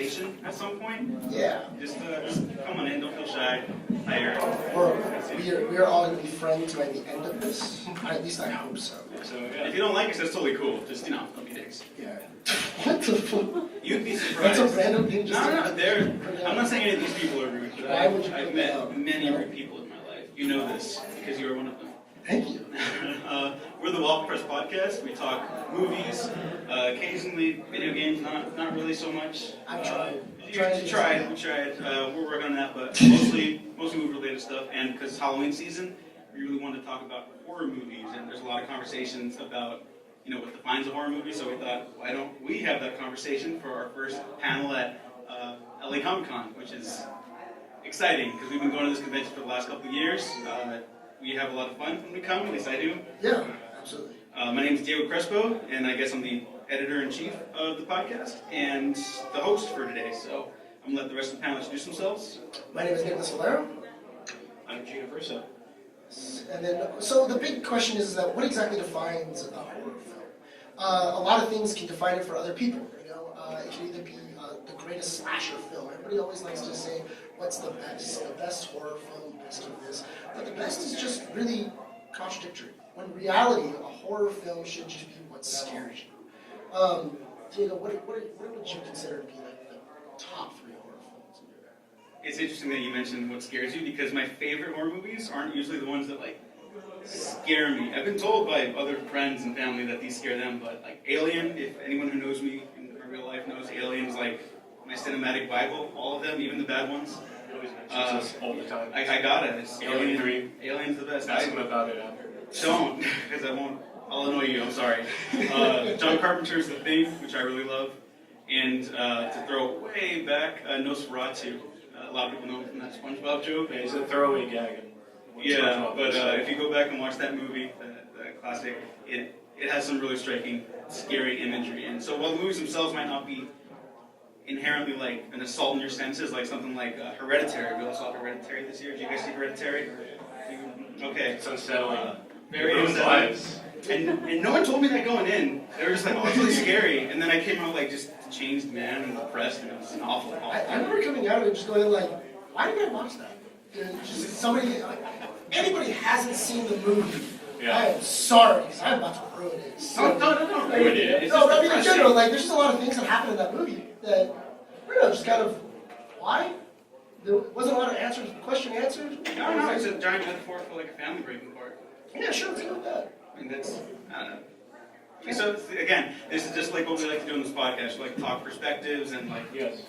conversation at some point. Yeah. Just come on in, don't feel shy. We are all going to be friends by the end of this. At least I hope so. So if you don't like us, that's totally cool. Just, don't be dicks. Yeah. What the fuck? You'd be surprised. That's a random thing. I'm not saying any of these people are rude, but I've met many rude people in my life. You know this because you are one of them. Thank you. We're the Waffle Press Podcast. We talk movies, occasionally video games, not really so much. I've tried. We tried. We're working on that, but mostly movie-related stuff. And because it's Halloween season, we really wanted to talk about horror movies, and there's a lot of conversations about what defines a horror movie. So we thought, why don't we have that conversation for our first panel at LA Comic-Con, which is exciting because we've been going to this convention for the last couple of years. We have a lot of fun when we come, at least I do. Yeah, absolutely. My name is Diego Crespo, and I guess I'm the editor-in-chief of the podcast and the host for today. So I'm going to let the rest of the panel introduce themselves. My name is Nicholas Valero. I'm Gina Versa. And then, so the big question is that what exactly defines a horror film? A lot of things can define it for other people. It can either be the greatest slasher film. Everybody always likes to say, what's the best? The best horror film, best of this. But the best is just really contradictory. When in reality, a horror film should just be what scares you. Diego, what would you consider to be like the top 3 horror films in your era? It's interesting that you mentioned what scares you because my favorite horror movies aren't usually the ones that scare me. I've been told by other friends and family that these scare them, but Alien, if anyone who knows me in real life knows Alien is my cinematic Bible, all of them, even the bad ones. All the time. I got it. It's Alien 3. Alien's the best. Ask him about it after. Don't, because I won't. I'll annoy you. I'm sorry. John Carpenter's The Thing, which I really love, and to throw way back, Nosferatu. A lot of people know him from that SpongeBob joke. Yeah, it's a throwaway gag. Yeah, but if you go back and watch that movie, that classic, it has some really striking, scary imagery. And so while the movies themselves might not be inherently an assault on your senses, like something like Hereditary. We also saw Hereditary this year. Did you guys see Hereditary? Okay. It's unsettling. Very unsettling. And no one told me that going in. They were just oh, it's really scary. And then I came out just a changed man and depressed, and it was an awful. I remember coming out of it just going why did I watch that? Just somebody, anybody hasn't seen the movie. Yeah. I am sorry, because I'm about to ruin it. So, no, ruin it. No, but I mean in general, there's just a lot of things that happen in that movie that, just kind of, why? There wasn't a lot of question answers. No, it's a giant metaphor for a family breaking apart. Yeah, sure, let's go with that. I mean, I don't know. So again, this is just what we like to do on this podcast. We like to talk perspectives and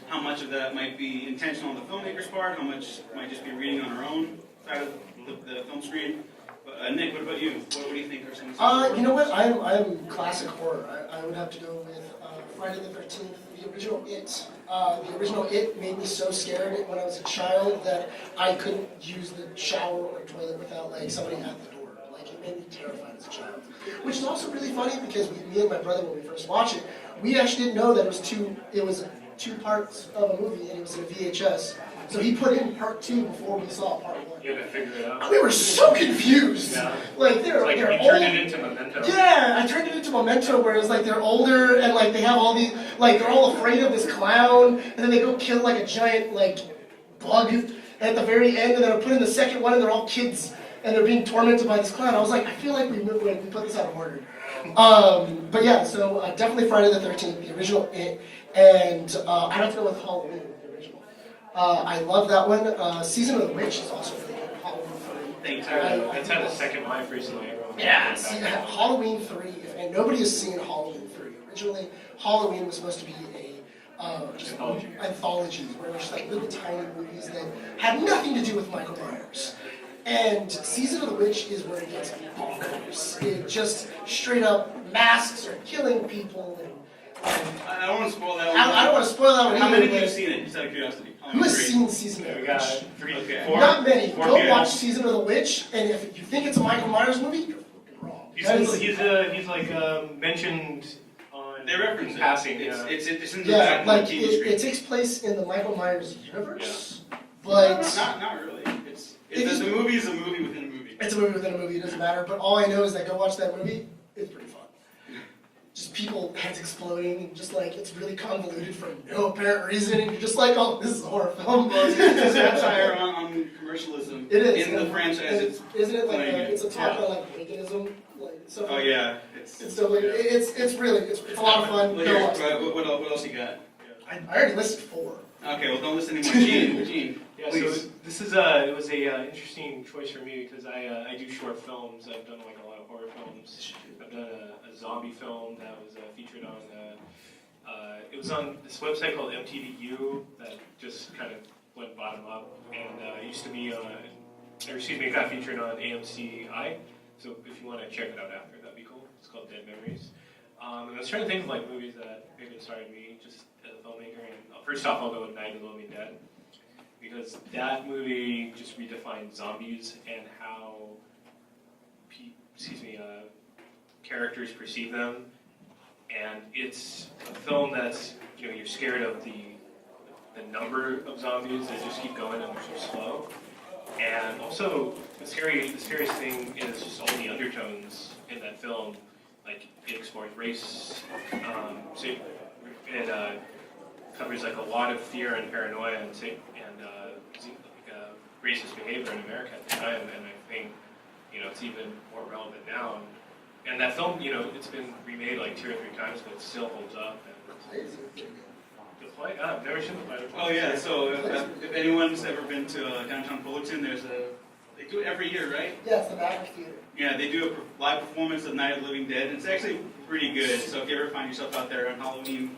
how much of that might be intentional on the filmmaker's part, how much might just be reading on our own side of the film screen. But Nick, what about you? What do you think are some? You know what? I'm classic horror. I would have to go with Friday the 13th, the original It. The original It made me so scared when I was a child that I couldn't use the shower or toilet without somebody at the door. It made me terrified as a child. Which is also really funny because me and my brother, when we first watched it, we actually didn't know that it was two parts of a movie and it was in a VHS. So he put in part 2 before we saw part 1. You had to figure it out. We were so confused. Yeah. They're you old. turned it into Memento. Yeah, I turned it into Memento, where it's they're older and they have all these they're all afraid of this clown, and then they go kill a giant bug at the very end, and then I put in the second one, and they're all kids and they're being tormented by this clown. I was I feel like we put this out of order. But yeah, so definitely Friday the 13th, the original It, and I'd have to go with Halloween, the original. I love that one. Season of the Witch is also really good. Halloween 3. Thanks. That's had a second life recently. Yeah, Halloween 3, and nobody has seen Halloween 3. Originally, Halloween was supposed to be just anthologies, where it was just little tiny movies that had nothing to do with Michael Myers. And Season of the Witch is where it gets bonkers. It just straight up masks are killing people. I don't want to spoil that one. I don't want to spoil that one. How many of you have seen it? Just out of curiosity. Who has seen Season of the We got Witch? 3, Okay. 4. Not many. Four Go kids. watch Season of the Witch, and if you think it's a Michael Myers movie, you're fucking wrong. He's mentioned on. They reference passing. It's in the back of the TV screen. it takes place in the Michael Myers universe, Yeah. but Not really. The movie is a movie within a movie. it's a movie within a movie. It doesn't matter. But all I know is that go watch that movie. It's pretty fun. Just people heads exploding and just like it's really convoluted for no apparent reason, and you're just like, oh, this is a horror film. Well, it's a satire on commercialism. It is in the franchise. Isn't it like playing it's a talk on like veganism, like stuff. Oh like yeah, It's so like it's really it's a lot of fun. Well, Go here, watch it. what else you got? I already listed 4. Okay, well don't listen anymore. Gene, Yeah, please. so this is it was a interesting choice for me because I do short films. I've done like a lot of horror films. I've done a zombie film that was featured on. It was on this website called MTVU that just kind of went bottom up, and it used to be on. It got featured on AMCI. So if you want to check it out after, that'd be cool. It's called Dead Memories. And I was trying to think of like movies that maybe inspired me just as a filmmaker. And first off, I'll go with Night of the Living Dead, because that movie just redefined zombies and how characters perceive them. And it's a film that's, you're scared of the number of zombies that just keep going and they're so slow. And also, the scariest thing is just all the undertones in that film. Like, it explores race, so it covers like a lot of fear and paranoia and racist behavior in America at the time, and I think, it's even more relevant now. And that film, it's been remade like 2 or 3 times, but it still holds up. And the play, I've never seen the play. Oh yeah, so if anyone's ever been to downtown Fullerton, they do it every year, right? Yeah, it's the Maverick Theater. Yeah, they do a live performance of Night of the Living Dead, and it's actually pretty good. So if you ever find yourself out there on Halloween,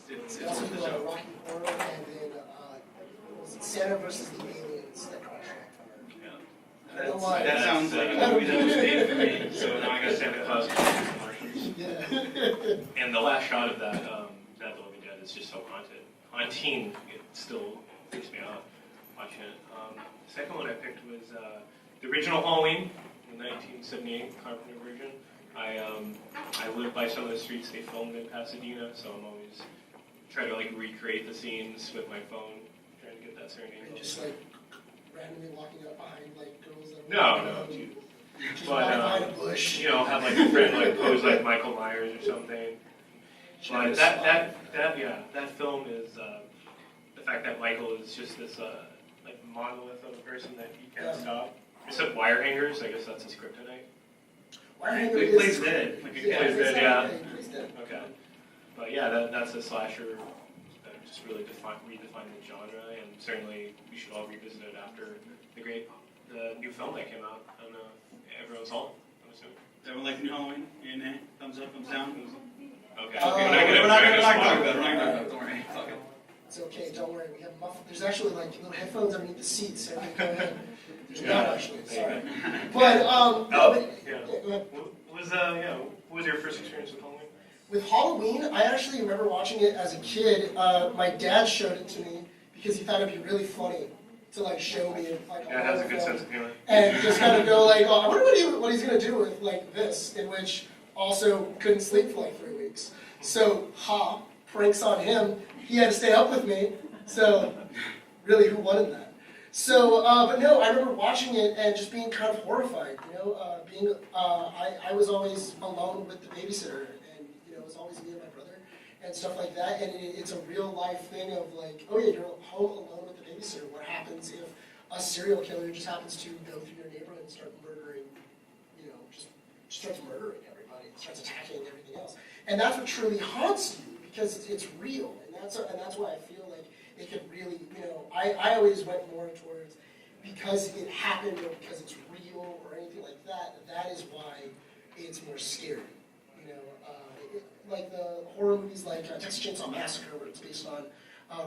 it's They also worth do the show. Rocky Horror, and then what was it, Santa versus the Aliens that crashed. That sounds like a movie that was made for me. So now I got Santa Claus and Martians. Yeah. And the last shot of that, Night of the Living Dead is just so haunting. It still freaks me out watching it. The second one I picked was the original Halloween, the 1978 Carpenter version. I live by some of the streets they filmed in Pasadena, so I'm always trying to like recreate the scenes with my phone, trying to get that certain And angle. just like randomly walking up behind like girls that No. just But, behind a bush. Have like a friend like pose like Michael Myers or something. But that film is the fact that Michael is just this like monolith of a person that you can't stop. Except wire hangers, I guess that's his kryptonite. It plays dead. Like He plays dead, yeah. He plays dead. Okay. But yeah, that's a slasher that just really redefined the genre, and certainly we should all revisit it after the new film that came out on everyone's home, I'm assuming. Everyone like the new Halloween? Yeah, thumbs up, thumbs down? Okay. We're not gonna talk about it. Don't worry. Fuck it. It's okay, don't worry. We have muffled. There's actually like little headphones underneath the seats. So go ahead. There's not actually. Sorry. But no, but Yeah. go ahead. What was your first experience with Halloween? With Halloween, I actually remember watching it as a kid. My dad showed it to me because he thought it'd be really funny to like show me like Yeah, it has a good sense of humor. and just kind of go like, oh, I wonder what he's gonna do with like this, in which also couldn't sleep for like 3 weeks. So pranks on him. He had to stay up with me. So really, who wanted that? So, but no, I remember watching it and just being kind of horrified. I was always alone with the babysitter, and it was always me and my brother and stuff like that. And it's a real life thing of like, oh yeah, you're home alone with the babysitter. What happens if a serial killer just happens to go through your neighborhood and start murdering, just starts murdering everybody, starts attacking everything else. And that's what truly haunts you, because it's real, and that's why I feel like it could really, I always went more towards because it happened or because it's real or anything like that. That is why it's more scary. Like the horror movies like Texas Chainsaw Massacre, where it's based on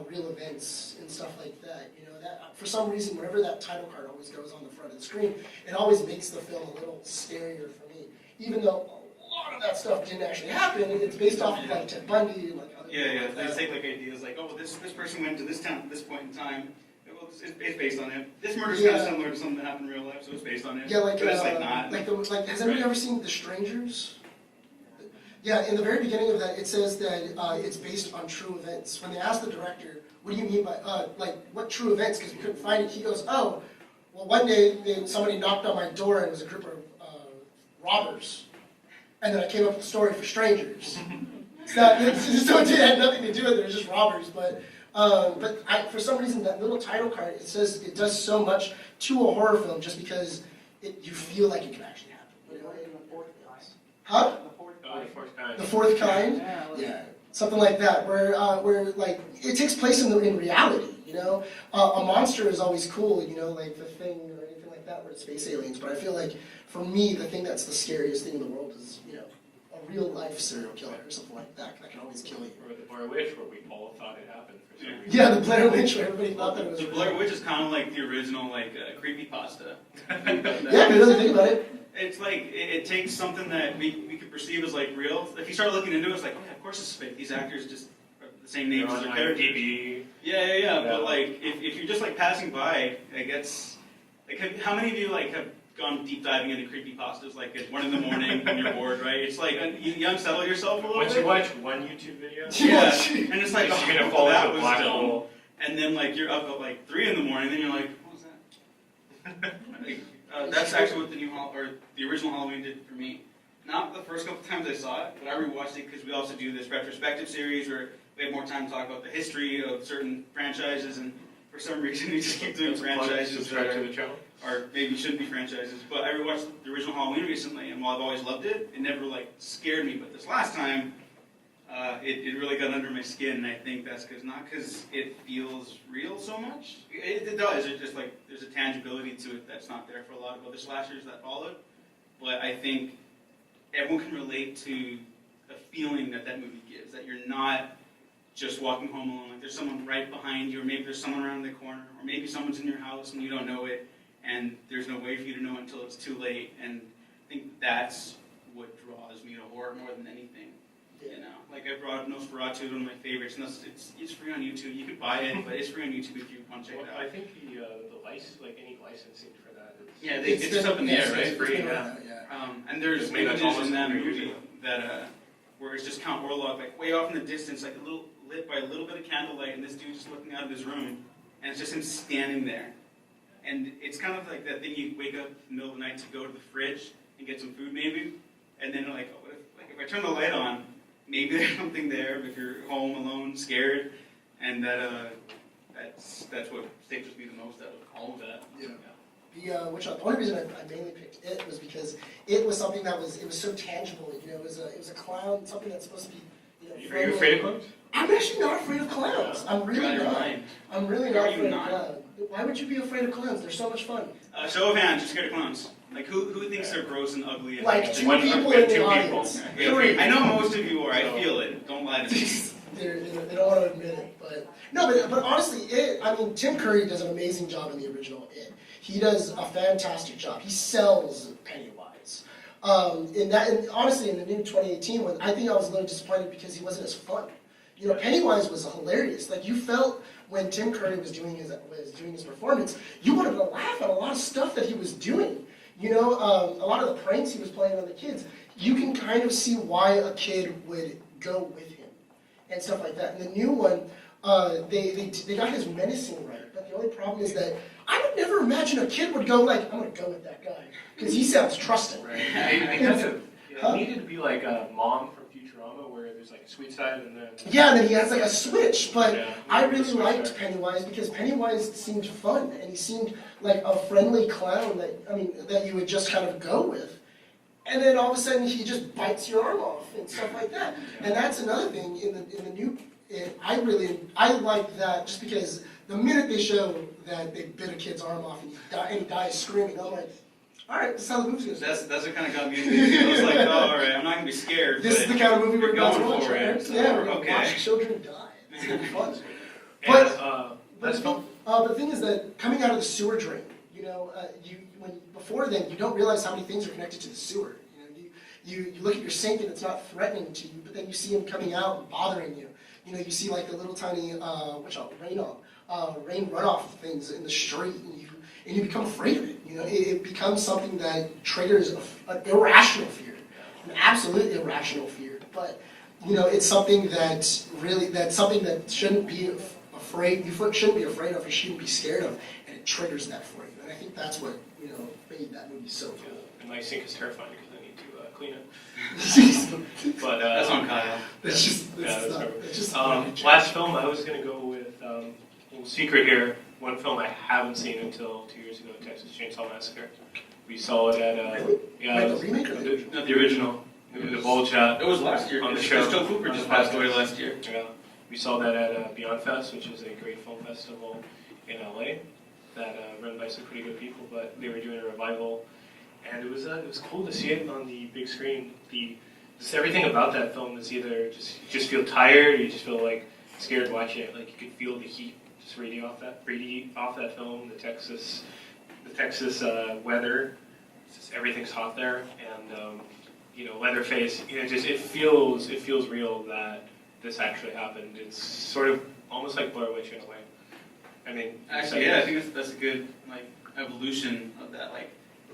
real events and stuff like that. That for some reason, whenever that title card always goes on the front of the screen, it always makes the film a little scarier for me, even though a lot of that stuff didn't actually happen. It's based off of like Ted Bundy and like other Yeah. like They that. take like ideas like, oh, this person went to this town at this point in time. Well, it's based on him. This murder's kind of similar to something that happened in real life, so it's based on him. Yeah, like but it's like not. has anybody ever seen The Strangers? Yeah, in the very beginning of that, it says that it's based on true events. When they asked the director, what do you mean by, what true events? Because we couldn't find it. He goes, oh, well, one day somebody knocked on my door and it was a group of robbers. And then I came up with a story for strangers. It's not. It's just don't do it. Had nothing to do with it. They're just robbers. But for some reason, that little title card, it says it does so much to a horror film just because you feel like it can actually happen. You know? Huh? The fourth kind. The fourth kind. Yeah. Something like that, where like it takes place in reality. You know, a monster is always cool. You know, like The Thing or anything like that, where it's space aliens. But I feel like for me, the thing that's the scariest thing in the world is a real life serial killer or something like that can always kill you. Or the Blair Witch, where we all thought it happened for some reason. Yeah, the Blair Witch, where everybody thought that it was The real. Blair Witch is kind of like the original creepypasta. Yeah, if you really think about it. It's like it takes something that we could perceive as like real. If you start looking into it, it's like, oh yeah, of course it's fake. These actors just are the same names as their characters. IMDb. Yeah. But like, if you're just like passing by, it gets like, how many of you like have gone deep diving into creepypastas like at 1 a.m. when you're bored, right? It's like you unsettle yourself a little Once bit. you watch one YouTube video, Yeah, and it's like, you're gonna oh, fall that into a was black dumb. hole. And then like you're up at like 3 a.m, then you're like, what was that? That's actually what the original Halloween did for me. Not the first couple times I saw it, but I rewatched it because we also do this retrospective series where we have more time to talk about the history of certain franchises, and for some reason we just keep doing franchises that Subscribe to the channel. or maybe shouldn't be franchises. But I rewatched the original Halloween recently, and while I've always loved it, it never like scared me. But this last time, it really got under my skin, and I think that's not because it feels real so much. It does. It's just like there's a tangibility to it that's not there for a lot of other slashers that followed. But I think everyone can relate to the feeling that movie gives, that you're not just walking home alone. Like there's someone right behind you, or maybe there's someone around the corner, or maybe someone's in your house and you don't know it, and there's no way for you to know until it's too late. And I think that's what draws me to horror more than anything. You know, like I brought Nosferatu, one of my favorites, and it's free on YouTube. You can buy it, but it's free on YouTube if you want to check it out. I think the any licensing for that is Yeah, it's just up in the air, right? It's free, yeah. And there's Just made images almost in that every movie usual. that where it's just Count Orlok, like way off in the distance, like a little lit by a little bit of candlelight, and this dude just looking out of his room, and it's just him standing there. And it's kind of like that thing you wake up in the middle of the night to go to the fridge and get some food maybe, and then like, oh, if I turn the light on, maybe there's something there if you're home alone, scared, and that's what sticks with me the most out of all of that. Yeah. The only reason I mainly picked it was because it was something that was so tangible. You know, it was a clown, something that's supposed to be. Are you friendly. afraid of clowns? I'm actually not afraid of clowns. I'm really You're out of your not. mind. I'm really How not are you afraid not? of clowns. Why would you be afraid of clowns? They're so much fun. Show of hands, you're scared of clowns. Like who thinks they're gross and ugly? And Like two One- people two in the people. audience. Yeah, Three. I know most of you are. I feel it. Don't lie to me. They don't want to admit it, but honestly, Tim Curry does an amazing job in the original It. He does a fantastic job. He sells Pennywise. And honestly, in the new 2018 one, I think I was a little disappointed because he wasn't as fun. You know, Pennywise was hilarious. Like you felt when Tim Curry was doing his performance, you wanted to laugh at a lot of stuff that he was doing. You know, a lot of the pranks he was playing on the kids. You can kind of see why a kid would go with him and stuff like that. In the new one, they got his menacing right, but the only problem is that I would never imagine a kid would go like, I'm gonna go with that guy because he sounds trusting. Right. It needed to be like a Mom from Futurama, where there's like a sweet side and then. Yeah, and then he has like a switch, but Yeah, I the really switch liked there. Pennywise because Pennywise seemed fun and he seemed like a friendly clown that you would just kind of go with. And then all of a sudden he just bites your arm off and stuff like that. And that's another thing in the new. I like that just because the minute they show that they bit a kid's arm off and he dies screaming, I'm like, all right, this is how the movie's gonna start. That's what kind of got me into it. I was like, oh, all right, I'm not gonna be scared. This is but the kind of movie we're you're going to going watch, for right? it. Yeah, we're going to Okay. watch children die. It's going to be fun. And, But let's go. the thing is that coming out of the sewer drain, you know, before then you don't realize how many things are connected to the sewer. You know, you look at your sink and it's not threatening to you, but then you see them coming out and bothering you. You know, you see like the little tiny rain runoff things in the street, and you become afraid of it. You know, it becomes something that triggers an irrational fear, an absolute irrational fear. But you know, it's something that's something that shouldn't be afraid. You shouldn't be afraid of. You shouldn't be scared of, and it triggers that for you. And I think that's what made that movie so cool. And my sink is terrifying because I need to clean it. Jeez. But That's on Kyle. It's just, Yeah, it's that's not, terrible. it's just Last film, I was going to go with, little secret here, one film I haven't seen until 2 years ago, Texas Chainsaw Massacre. We saw it at, Really? yeah, Like it the was- remake or the no, the original. The Bulge shot. It was last year. On the Because show. Joe Cooper just passed away last year. Yeah. We saw that at Beyond Fest, which is a great film festival in LA that run by some pretty good people, but they were doing a revival, and it was cool to see it on the big screen. Just everything about that film is either you just feel tired, or you just feel like scared watching it. Like you could feel the heat just radiate off that film. The Texas weather, everything's hot there, and Leatherface. It feels real that this actually happened. It's sort of almost like Blair Witch in a way. I mean, Actually, yeah, I think that's a good evolution of that.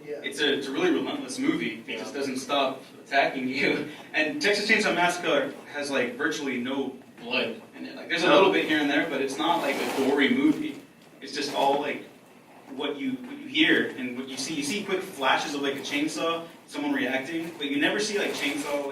yeah. It's a really relentless movie. It just doesn't stop attacking you. And Texas Chainsaw Massacre has virtually no blood in it. There's a little bit here and there, but it's not like a gory movie. It's just all what you hear and what you see. You see quick flashes of a chainsaw, someone reacting, but you never see chainsaw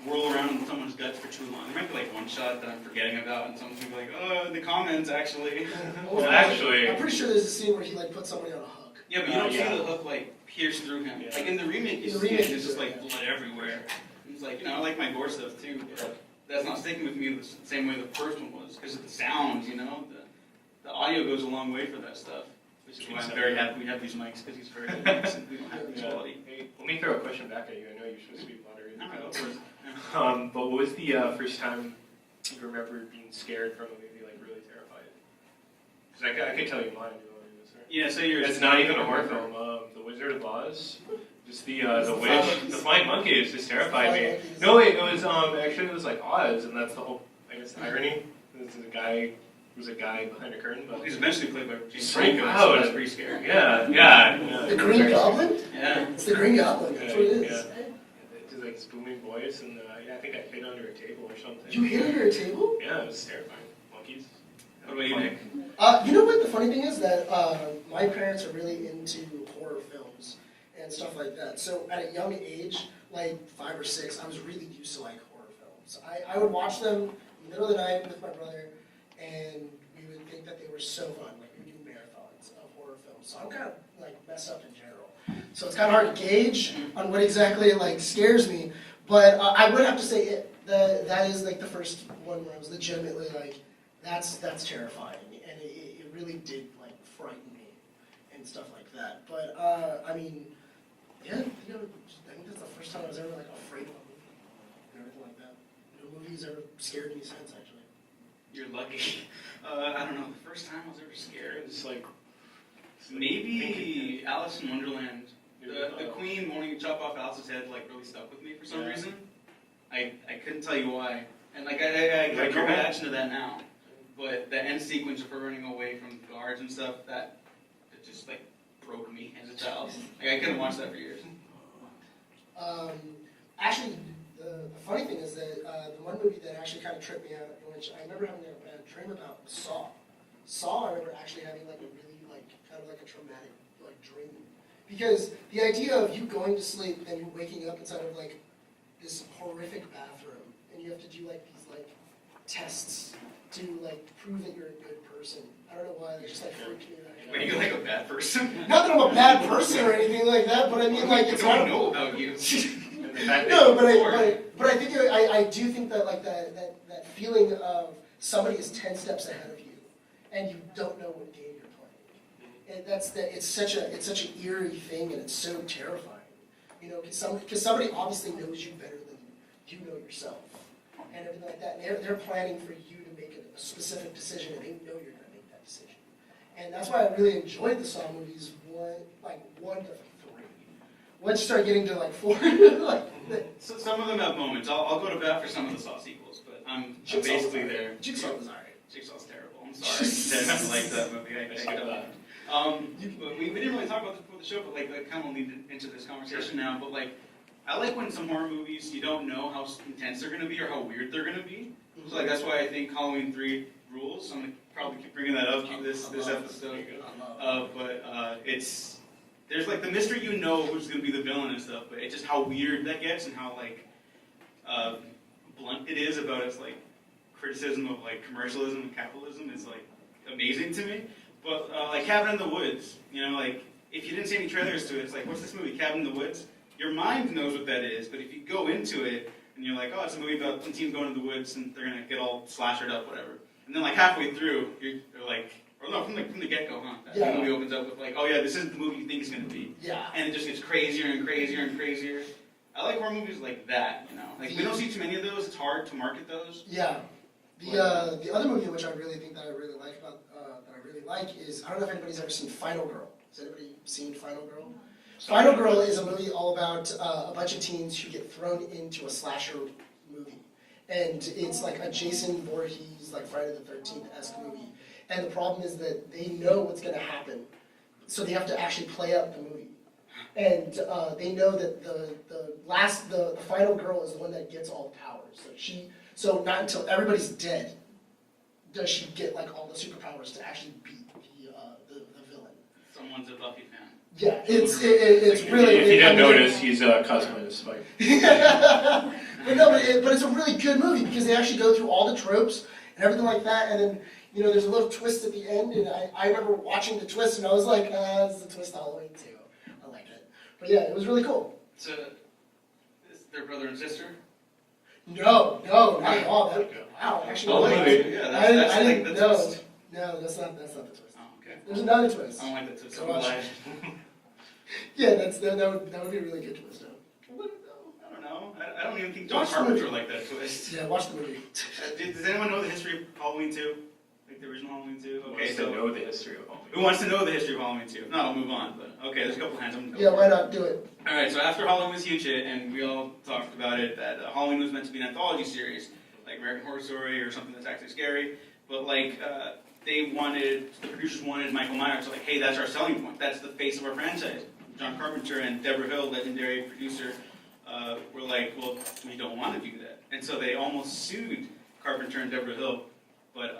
whirl around in someone's guts for too long. There might be one shot that I'm forgetting about, and someone's gonna be oh, in the comments actually. Well, actually- I'm pretty sure there's a scene where he puts somebody on a hook. Yeah, but you don't yeah. see the hook pierce through him. Yeah. In the remake, you In the see remake, it, it's just yeah. blood everywhere. It's I like my gore stuff too, but that's not sticking with me the same way the first one was because of the sounds. The audio goes a long way for that stuff, which is why I'm very happy we have these mics because these very good mics and we don't have this Yeah. quality. Hey, let me throw a question back at you. I know you're supposed to be moderating. No, no, of course. But what was the first time you remember being scared from a movie, really terrified? Because I could tell you mine if you want to do this, right? Yeah, so you're. It's not even a horror film. The Wizard of Oz. Just the witch, the flying monkeys just terrified me. Monkeys. No, wait, it was actually it was Oz, and that's the whole irony. This is a guy behind a curtain, but He's eventually played by James So Franco, loud. so that's pretty scary. yeah. The Green Goblin? Yeah. It's the Green Goblin. That's what it is. Yeah. It's this booming voice, and I think I hid under a table or something. You hid under a table? Yeah, it was terrifying. Monkeys. What about you, Nick? You know what the funny thing is that my parents are really into horror films and stuff like that. So at a young age, 5 or 6, I was really used to horror films. I would watch them in the middle of the night with my brother, and we would think that they were so fun. We would do marathons of horror films. So I'm kind of messed up in general. So it's kind of hard to gauge on what exactly scares me. But I would have to say that is the first one where I was legitimately that's terrifying, and it really did frighten me and stuff like that. But I mean, yeah, I think that's the first time I was ever afraid of a movie and everything like that. No movies ever scared me since, actually. You're lucky. I don't know. The first time I was ever scared, It's maybe Alice in Wonderland. The Queen wanting to chop off Alice's head really stuck with me for some reason. I couldn't tell you why. And I got no reaction to that now. But the end sequence of her running away from the guards and stuff, it just broke me as a child. I couldn't watch that for years. Actually, the funny thing is that the one movie that actually kind of tripped me out, which I remember having a bad dream about, was Saw. Saw, I remember actually having a really kind of a traumatic dream, because the idea of you going to sleep and waking up inside of this horrific bathroom, and you have to do these tests to prove that you're a good person. I don't know why that just freaked me out. Wait, you're a bad person? Not that I'm a bad person or anything like that, but I mean it's I not don't know about you. No, but I think I do think that that feeling of somebody is 10 steps ahead of you, and you don't know what game you're playing. And it's such an eerie thing, and it's so terrifying. Because somebody obviously knows you better than you know yourself, and everything like that. And they're planning for you to make a specific decision, and they know you're going to make that decision. And that's why I really enjoyed the Saw movies 1 to 3. Once you start getting to 4, So some of them have moments. I'll go to bat for some of the Saw sequels, but I'm basically there. Jigsaw was alright. Jigsaw's terrible. I'm sorry. I didn't like that movie. I skip that. But we didn't really talk about this before the show, but I kind of lead into this conversation now. But I like when some horror movies you don't know how intense they're going to be or how weird they're going to be. So that's why I think Halloween 3 rules. I'm going to probably keep bringing that up this episode. But there's like the mystery, you know who's going to be the villain and stuff, but it's just how weird that gets and how like blunt it is about its like criticism of like commercialism and capitalism is like amazing to me. But like Cabin in the Woods, you know, like if you didn't see any trailers to it, it's like, what's this movie, Cabin in the Woods? Your mind knows what that is, but if you go into it and you're like, oh, it's a movie about some teams going to the woods and they're gonna get all slashered up, whatever. And then like halfway through, you're like, or no, from the get-go, huh? Yeah. The movie opens up with like, oh yeah, this isn't the movie you think it's gonna be. Yeah. And it just gets crazier and crazier and crazier. I like horror movies like that, you know. Like we don't see too many of those. It's hard to market those. Yeah. The other movie which I really think that I really like about that I really like is, I don't know if anybody's ever seen Final Girl. Has anybody seen Final Girl? Final Girl is a movie all about a bunch of teens who get thrown into a slasher movie. And it's like a Jason Voorhees, like Friday the 13th-esque movie. And the problem is that they know what's going to happen, so they have to actually play out the movie. And they know that the final girl is the one that gets all the powers. So not until everybody's dead does she get like all the superpowers to actually beat the villain. Someone's a Buffy fan. Yeah, it's really. If you didn't notice, he's cosplaying as Spike. but it's a really good movie because they actually go through all the tropes and everything like that, and then there's a little twist at the end, and I remember watching the twist and I was like, this is a twist Halloween too. I like it, but yeah, it was really cool. So, is their brother and sister? No, not at all. Wow, actually, Oh, movie. Yeah, I didn't like the no, twist. no, that's not the twist. Oh, okay. There's another twist. I don't like that twist. Go watch it. Yeah, that would be a really good twist. I don't know. I don't even think John Watch the Carpenter movie. liked that twist. Yeah, watch the movie. Does anyone know the history of Halloween 2? Like the original Halloween 2? Okay, To know the history of Halloween. who wants to know the history of Halloween 2? If not, I'll move on. But okay, there's a couple hands. I'm gonna go Yeah, for why it. not do it? All right, so after Halloween was huge hit, and we all talked about it, that Halloween was meant to be an anthology series, like American Horror Story or something that's actually scary. But like, the producers wanted Michael Myers, so like, hey, that's our selling point. That's the face of our franchise. John Carpenter and Deborah Hill, legendary producer, were like, well, we don't want to do that. And so they almost sued Carpenter and Deborah Hill, but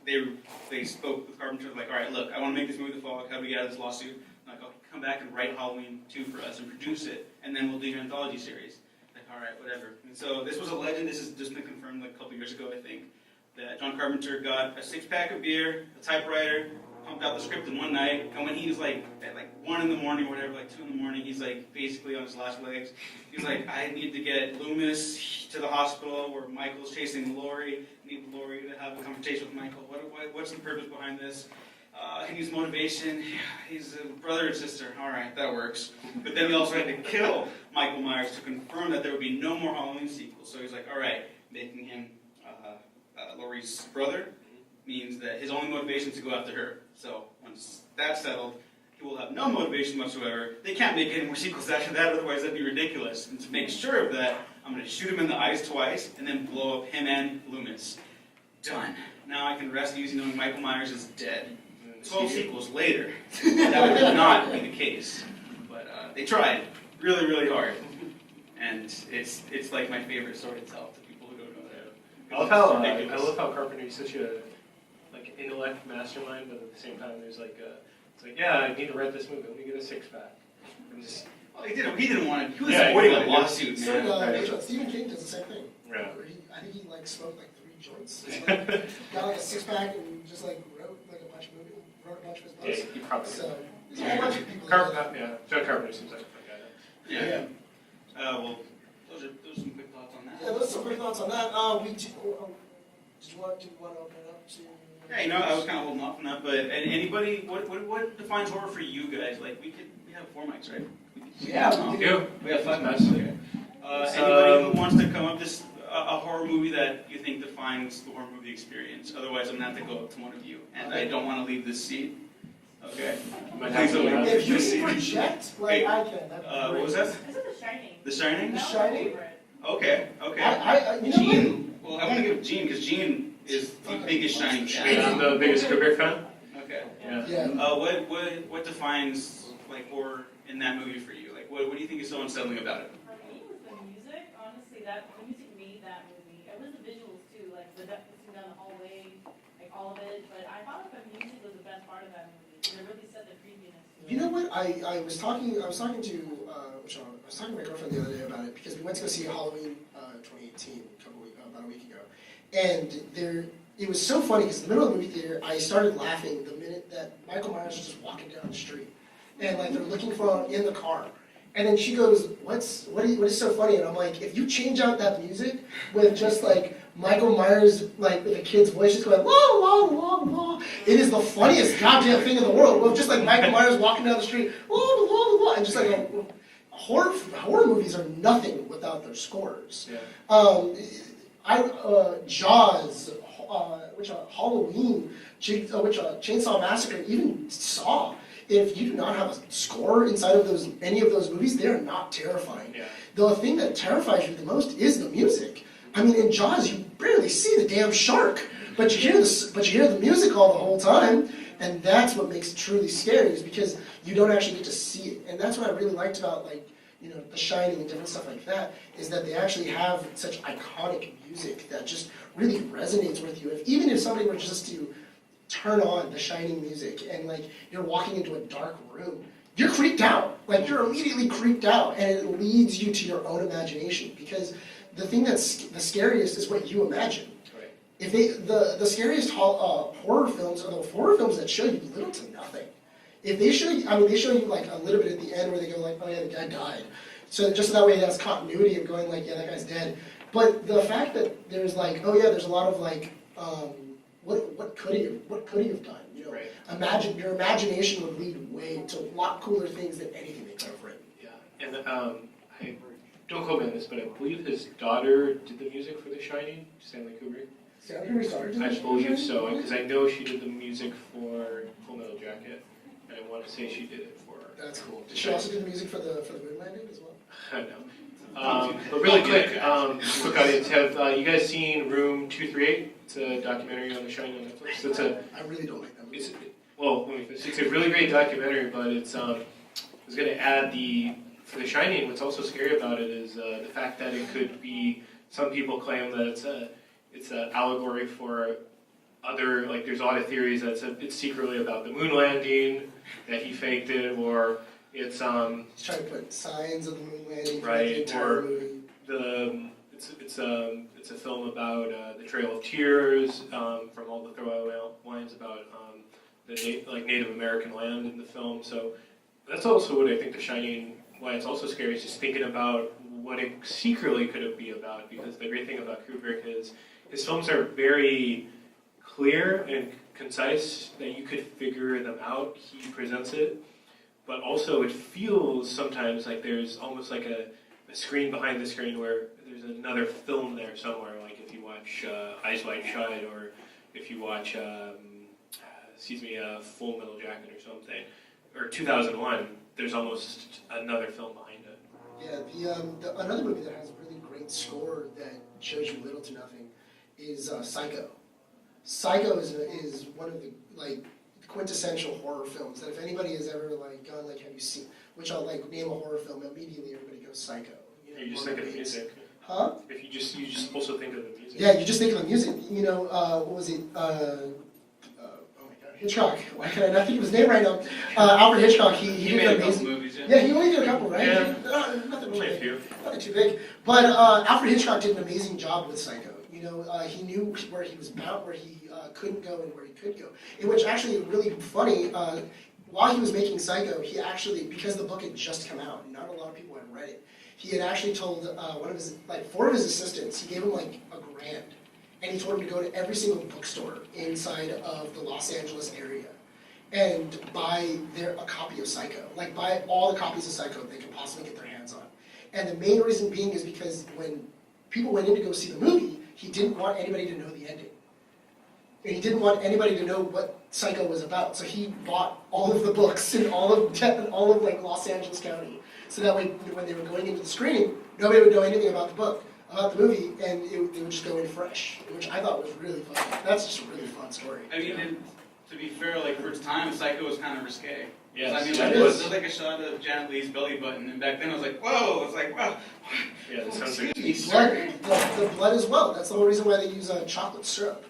they spoke with Carpenter, like, all right, look, I want to make this movie The Fall. How do we get out of this lawsuit? Like, I'll come back and write Halloween 2 for us and produce it, and then we'll do your anthology series. Like, all right, whatever. And so this was a legend. This has just been confirmed like a couple years ago, I think, that John Carpenter got a 6-pack of beer, a typewriter, pumped out the script in one night, and when he was like at like 1 in the morning or whatever, like 2 in the morning, he's like basically on his last legs. He's like, I need to get Loomis to the hospital where Michael's chasing Laurie. I need Laurie to have a conversation with Michael. What's the purpose behind this? He needs motivation. He's a brother and sister. All right, that works. But then we also had to kill Michael Myers to confirm that there would be no more Halloween sequels. So he's like, all right, making him Laurie's brother means that his only motivation is to go after her. So once that's settled, he will have no motivation whatsoever. They can't make any more sequels after that, otherwise that'd be ridiculous. And to make sure of that, I'm going to shoot him in the eyes twice and then blow up him and Loomis. Done. Now I can rest easy knowing Michael Myers is dead. 12 sequels later, that would not be the case. But they tried really, really hard. And it's like my favorite story to tell to people who don't know that. I love how Carpenter is such a intellect mastermind, but at the same time there's it's like, yeah, I need to write this movie. Let me get a 6-pack. Well, he didn't want to. He was Yeah, avoiding he a lawsuit, So, man. Stephen King does the same thing. Yeah. Where I think he smoked 3 joints. Got a 6-pack and just wrote a bunch of his books. Yeah, he probably So there's a whole bunch of people. that do that. John Carpenter seems like a fun guy. Yeah. Well, those are some quick thoughts on that. Yeah, those are some quick thoughts on that. Did you want to open it up to? Yeah, I was kind of holding off on that, but anybody, what defines horror for you guys? Like, we have 4 mics, right? Yeah, We do. We have 5 Nice. mics. Okay. Anybody who wants to come up with a horror movie that you think defines the horror movie experience? Otherwise, I'm gonna have to go up to one of you, and I don't want to leave this seat. Okay. Please don't leave If you this can seat. project, Hey, I can. That'd be great. What was that? I said The Shining. The Shining. The That was Shining? my favorite. Okay. You know Gene. Well, I want to give Gene because Gene is the biggest Shining fan. I'm the biggest Kubrick fan. Okay. Yeah. Yeah. What defines horror in that movie for you? Like, what do you think is so unsettling about it? For me, it was the music. Honestly, the music made that movie. It was the visuals too, like the dancing down the hallway, like all of it. But I thought the music was the best part of that movie. It really set the creepiness to You know what? I was talking to I was talking to my girlfriend the other day about it because we went to go see Halloween 2018 about a week ago, and it was so funny because in the middle of the movie theater I started laughing the minute that Michael Myers was just walking down the street, and like they're looking for him in the car. And then she goes, what is so funny? And I'm like, if you change out that music with just like Michael Myers, like with a kid's voice just going, la, la, la, la, it is the funniest goddamn thing in the world. Well, just like Michael Myers walking down the street, la, la, la, la, and just like horror movies are nothing without their scores. Yeah. Jaws, Halloween, Chainsaw Massacre, even Saw. If you do not have a score inside of any of those movies, they are not terrifying. Yeah. The thing that terrifies you the most is the music. I mean, in Jaws, you barely see the damn shark, but you hear the music all the whole time, and that's what makes it truly scary. Is because you don't actually get to see it, and that's what I really liked about The Shining and different stuff like that. Is that they actually have such iconic music that just really resonates with you. Even if somebody were just to turn on The Shining music and you're walking into a dark room, you're creeped out. You're immediately creeped out, and it leads you to your own imagination, because the thing that's the scariest is what you imagine. Right. If the scariest horror films are the horror films that show you little to nothing. If they show you, they show you a little bit at the end where they go oh yeah, the guy died. So just so that way it has continuity of going yeah, that guy's dead. But the fact that there's oh yeah, there's a lot of what could he have done? Right. Your imagination would lead way to a lot cooler things than anything they could have written. Yeah, and I don't quote me on this, but I believe his daughter did the music for The Shining, Stanley Kubrick. Stanley Kubrick's daughter did I the believe Shining? so, because I know she did the music for Full Metal Jacket, and I want to say she did it for. That's cool. Did she also do the music for the moon landing as well? I know. But really quick audience, have you guys seen Room 238? It's a documentary on The Shining on Netflix. I really don't like that movie. It's a really great documentary, but it's going to add for The Shining. What's also scary about it is the fact that it could be. Some people claim that it's an allegory for other, there's a lot of theories that it's secretly about the moon landing, that he faked it, or it's He's trying to put signs of the moon landing right, the entire or movie. it's a film about the Trail of Tears, from all the throwaway lines about the Native American land in the film. So that's also what I think The Shining, why it's also scary, is just thinking about what it secretly could it be about, because the great thing about Kubrick is his films are very clear and concise, that you could figure them out. He presents it, but also it feels sometimes like there's almost like a screen behind the screen where there's another film there somewhere, like if you watch Eyes Wide Shut, or if you watch Full Metal Jacket or something, or 2001, there's almost another film behind it. Yeah, another movie that has a really great score that shows you little to nothing is Psycho. Psycho is one of the quintessential horror films that if anybody has ever gone have you seen, which I'll name a horror film, immediately everybody goes Psycho. You just think of the music. Huh? If you just also think of the music. Yeah, you just think of the music. What was it? Oh my God, Hitchcock. Why can I not think of his name right now? Alfred Hitchcock. He did made an a couple amazing movies. Yeah, he only did a couple, right? Yeah. Nothing Only a few. Nothing too big. But Alfred Hitchcock did an amazing job with Psycho. He knew where he was bound, where he couldn't go, and where he could go. In which actually really funny. While he was making Psycho, he actually, because the book had just come out, and not a lot of people had read it, he had actually told four of his assistants, he gave him $1,000, and he told him to go to every single bookstore inside of the Los Angeles area and buy a copy of Psycho. Buy all the copies of Psycho they could possibly get their hands on. And the main reason being is because when people went in to go see the movie, he didn't want anybody to know the ending. And he didn't want anybody to know what Psycho was about. So he bought all of the books in all of Los Angeles County. So that way, when they were going into the screening, nobody would know anything about the book, about the movie, and they would just go in fresh, which I thought was really fun. That's just a really fun story. I mean, to be fair, for its time, Psycho was kind of risque. Yes, I mean, it it was. was a shot of Janet Leigh's belly button, and back then I was like, whoa! It's wow. Yeah, that sounds Excuse like me, sir. The blood as well. That's the whole reason why they use chocolate syrup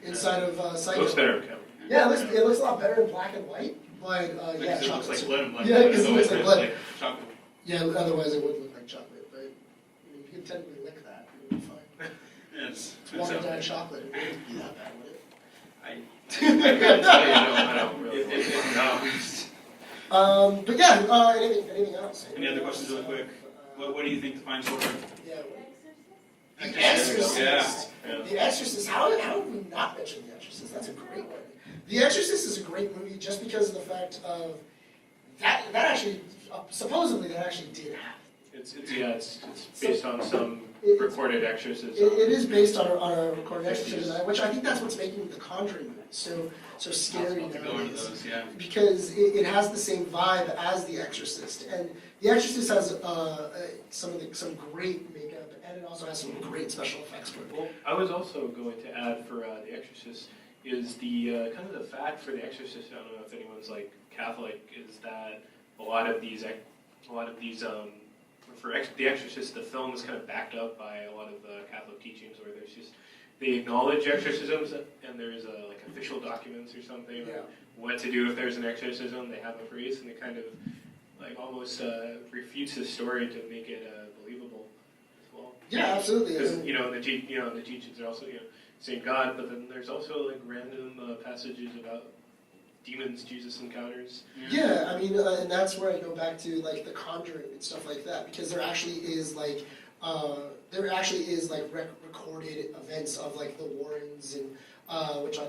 inside of Psycho. looks better, Kevin. Yeah, it looks a lot better in black and white, Blood, yeah, Because it looks chocolate. like blood and blood. Yeah, but because it otherwise looks like it's blood. like chocolate. Yeah, otherwise it would look like chocolate, but I mean, you can technically lick that, it would be fine. Yes. Watered down chocolate, it wouldn't be that bad, would it? I couldn't tell you, I don't really know. But yeah, anything else? Any other questions really quick? What do you think defines horror? Yeah. The Exorcist. Exorcist. Yeah. The Exorcist. How have we not mentioned The Exorcist? That's a great one. The Exorcist is a great movie just because of the fact of that actually supposedly that actually did happen. It's based on some recorded exorcism. It is based on a recorded exorcism, which I think that's what's making the Conjuring movie so scary I'll have to go into nowadays. those, yeah. Because it has the same vibe as The Exorcist, and The Exorcist has some great makeup, and it also has some great special effects for it. Well, I was also going to add for The Exorcist is the kind of the fact for The Exorcist. I don't know if anyone's like Catholic, is that a lot of these for The Exorcist, the film is kind of backed up by a lot of Catholic teachings where there's just they acknowledge exorcisms and there's like official documents or something. Yeah. What to do if there's an exorcism? They have a priest, and it kind of like almost refutes the story to make it believable as well. Yeah, absolutely. Because the teachings are also saying God, but then there's also like random passages about demons Jesus encounters. Yeah, I mean, and that's where I go back to like The Conjuring and stuff like that, because there actually is like recorded events of like the Warrens and which are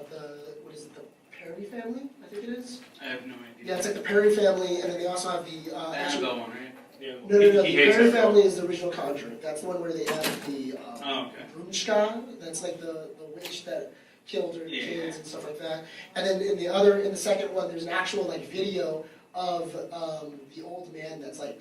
what is it, the Perry family? I think it is. I have no idea. Yeah, it's like the Perry family, and then they also have the Annabelle one, right? Yeah. No, He the hates Perry it, though. family is the original Conjuring. That's the one where they have the Oh, okay. Brunschka. That's like the witch that killed her Yeah. kids and stuff like that. And then in the second one, there's an actual like video of the old man that's like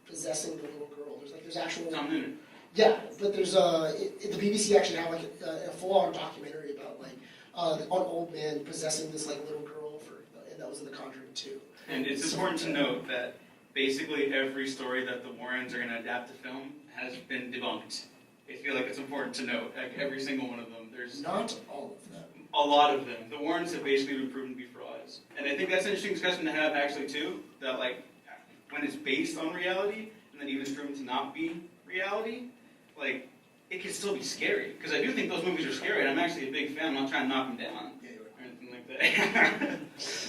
possessing the little girl. There's actual. Tom Noonan. Yeah, but there's the BBC actually have like a full-on documentary about like an old man possessing this like little girl and that was in The Conjuring 2. And it's important to note that basically every story that the Warrens are going to adapt to film has been debunked. I feel like it's important to note, like every single one of them. There's Not all of them. a lot of them. The Warrens have basically been proven to be frauds. And I think that's an interesting discussion to have actually too, that like when it's based on reality and then even it's proven to not be reality, like it can still be scary. Because I do think those movies are scary and I'm actually a big fan. I'm not trying to knock them down Yeah, you're or anything like that.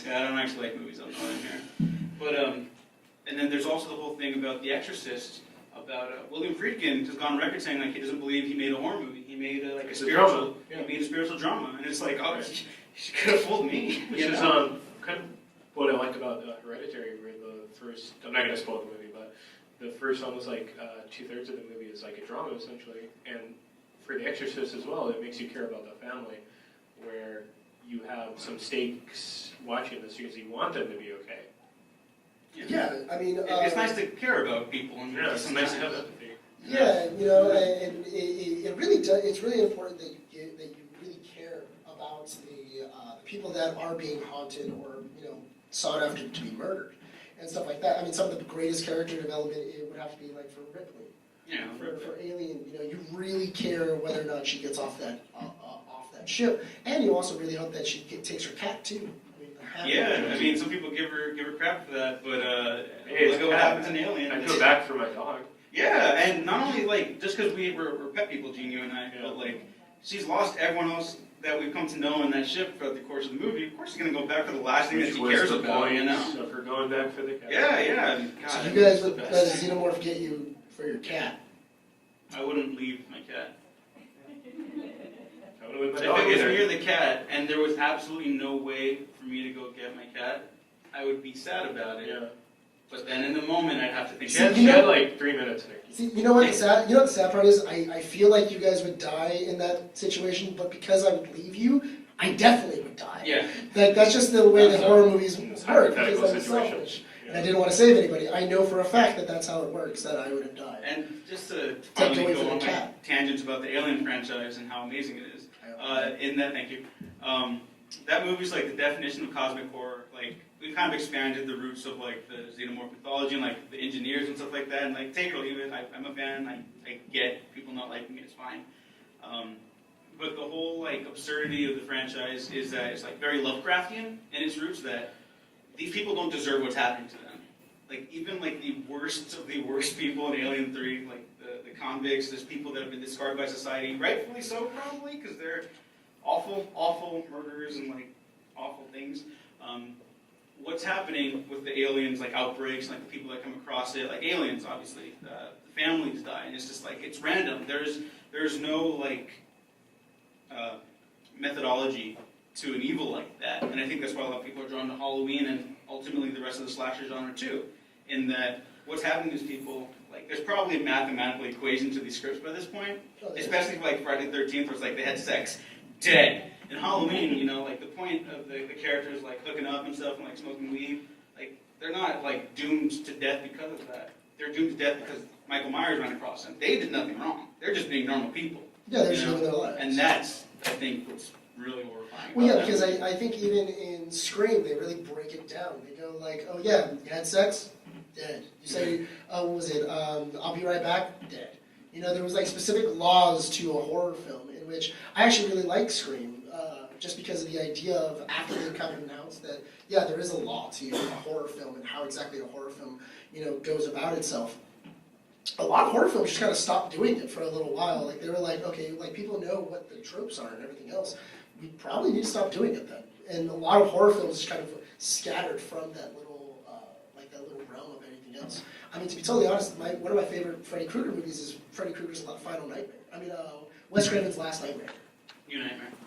Yeah, I don't actually like movies, I'm not in here. But and then there's also the whole thing about The Exorcist, about William Friedkin has gone on record saying like he doesn't believe he made a horror movie. He made like a It's a spiritual, drama, yeah. he made a spiritual drama, and it's like, oh, she could have fooled me. Which you is know? kind of what I like about Hereditary, where the first, I'm not going to spoil the movie, but the first almost like 2/3 of the movie is like a drama essentially. And for The Exorcist as well, it makes you care about the family, where you have some stakes watching this because you want them to be okay. Yeah, I mean, It's nice to care about people, and Yeah, it's it's nice to have that. empathy. yeah, and it really does. It's really important that you really care about the people that are being haunted or sought after to be murdered and stuff like that. I mean, some of the greatest character development it would have to be like for Ripley. Yeah. For Alien, you really care whether or not she gets off that ship, and you also really hope that she takes her cat too. Yeah, I mean, some people give her crap for that, but Hey, look at what happens in Alien. I feel bad for my dog. Yeah, and not only like just because we're pet people, Gene, you and I, but like she's lost everyone else that we've come to know in that ship throughout the course of the movie. Of course, she's gonna go back for the last thing that Which she was cares the about, point you know? of her going back for the cat. Yeah. God, So you guys that's the would let a best. xenomorph get you for your cat? I wouldn't leave my cat. I wouldn't with my If dog it was either. me or the cat, and there was absolutely no way for me to go get my cat, I would be sad about it. Yeah. But then in the moment, I'd have to think. She had like 3 minutes, Nick. See, you know what the sad part is? I feel like you guys would die in that situation, but because I would leave you, I definitely would die. Yeah. That's just the way the horror movies It's a work, hypothetical because I'm situation. selfish. Yeah. And I didn't want to save anybody. I know for a fact that that's how it works, that I would have died. And just to Take finally away go from on the my cat. tangents about the Alien franchise and how amazing it is. Thank you. That movie's like the definition of cosmic horror. Like we've kind of expanded the roots of like the xenomorph mythology and like the engineers and stuff like that. And like take it or leave it. I'm a fan. I get people not liking it. It's fine. But the whole like absurdity of the franchise is that it's like very Lovecraftian in its roots. That these people don't deserve what's happening to them. Like, even like the worst of the worst people in Alien 3, like the convicts, there's people that have been discarded by society, rightfully so probably, because they're awful, awful murderers and like awful things. What's happening with the aliens, like outbreaks, like the people that come across it, like aliens, obviously, the families die, and it's just like, it's random. There's no like methodology to an evil like that, and I think that's why a lot of people are drawn to Halloween and ultimately the rest of the slasher genre too, in that what's happening to these people, like there's probably a mathematical equation to these scripts by this point, especially for like Friday the 13th, where it's like they had sex, dead. In Halloween, you know, like the point of the characters like hooking up and stuff and like smoking weed, like they're not like doomed to death because of that. They're doomed to death because Michael Myers ran across them. They did nothing wrong. They're just being normal people. Yeah, they're just living their lives. And that's, I think, what's really horrifying. Well, yeah, about because that. I think even in Scream, they really break it down. They go like, oh yeah, you had sex? Dead. You say, what was it, I'll be right back? Dead. You know, there was like specific laws to a horror film in which I actually really like Scream, just because of the idea of after they come and announce that, yeah, there is a law to a horror film and how exactly a horror film, you know, goes about itself. A lot of horror films just kind of stopped doing it for a little while. Like they were like, okay, like people know what the tropes are and everything else. We probably need to stop doing it then. And a lot of horror films just kind of scattered from that little, like that little realm of anything else. I mean, to be totally honest, one of my favorite Freddy Krueger movies is Freddy Krueger's Final Nightmare. I mean, Wes Craven's Last Nightmare.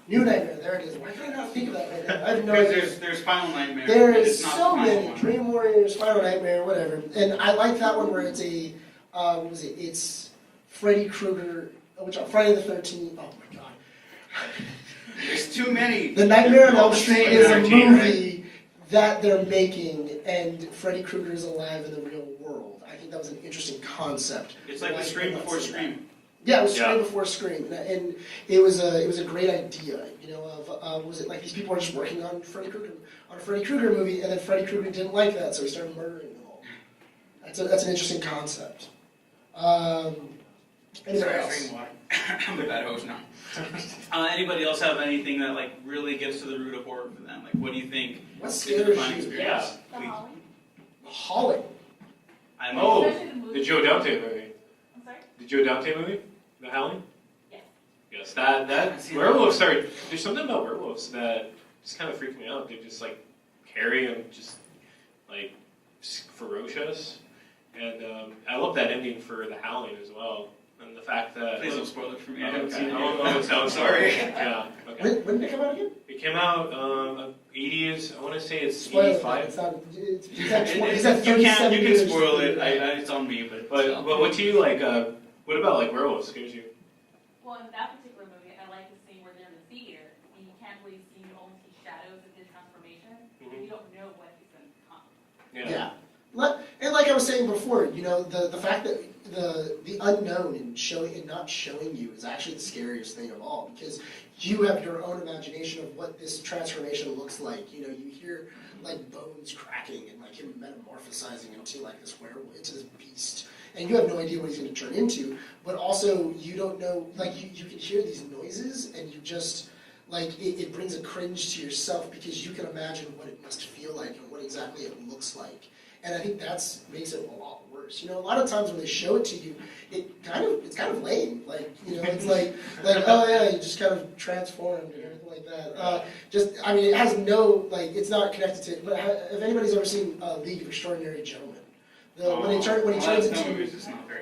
New Nightmare, there it is. Why can I not think of that right now? I have no idea. There's Final Nightmare. There's it's not so the final many. one. Dream Warriors, Final Nightmare, whatever. And I like that one where it's a, what was it? It's Freddy Krueger, Friday the 13th. Oh my god. There's too many. The Nightmare on Elm Street is a 13, movie that they're making, and Freddy Krueger is alive in the real world. I think that was an interesting concept. It's like the Scream before Scream. Yeah, it was Scream before Scream, and it was a great idea. You know, of was it like these people are just working on a Freddy Krueger movie, and then Freddy Krueger didn't like that, so he started murdering them all. That's an interesting concept. Anything else? I'm a bad host now. Anybody else have anything that like really gets to the root of horror for them? Like, what do you think What is a scares defining you? experience? The Please. Holly? Holly. I don't Oh, know. Especially the movie. the Joe Dante movie. I'm sorry? The Joe Dante movie? The Howling? Yes. Yes, that werewolves are, there's something about werewolves that just kind of freak me out. They're just like hairy and just like ferocious. And I love that ending for The Howling as well. And the fact that... Please don't spoil it for me. I Okay. haven't seen it Oh, yet. no, it sounds sorry. Yeah, okay. When did it come out again? It came out 80s, I want to say it's Spoil it. 85. It's not. It's You at can 37 years. spoil it. It's on me, but But what do you like, what about like werewolves scares you? Well, in that particular movie, I like the scene where they're in the theater, and you can't really see, you only see shadows of his transformation, and you don't know what he's going to become. Yeah. And like I was saying before, you know, the fact that the unknown and not showing you is actually the scariest thing of all, because you have your own imagination of what this transformation looks like. You know, you hear like bones cracking and like him metamorphosizing into like this werewolf, into this beast, and you have no idea what he's going to turn into. But also, you don't know, like you can hear these noises, and you just like it brings a cringe to yourself because you can imagine what it must feel like and what exactly it looks like. And I think makes it a lot worse. You know, a lot of times when they show it to you, it's kind of lame. Like, you know, it's like oh yeah, you just kind of transformed and everything like that. I mean, it has no it's not connected to it. But if anybody's ever seen League of Extraordinary Gentlemen, when he turns into,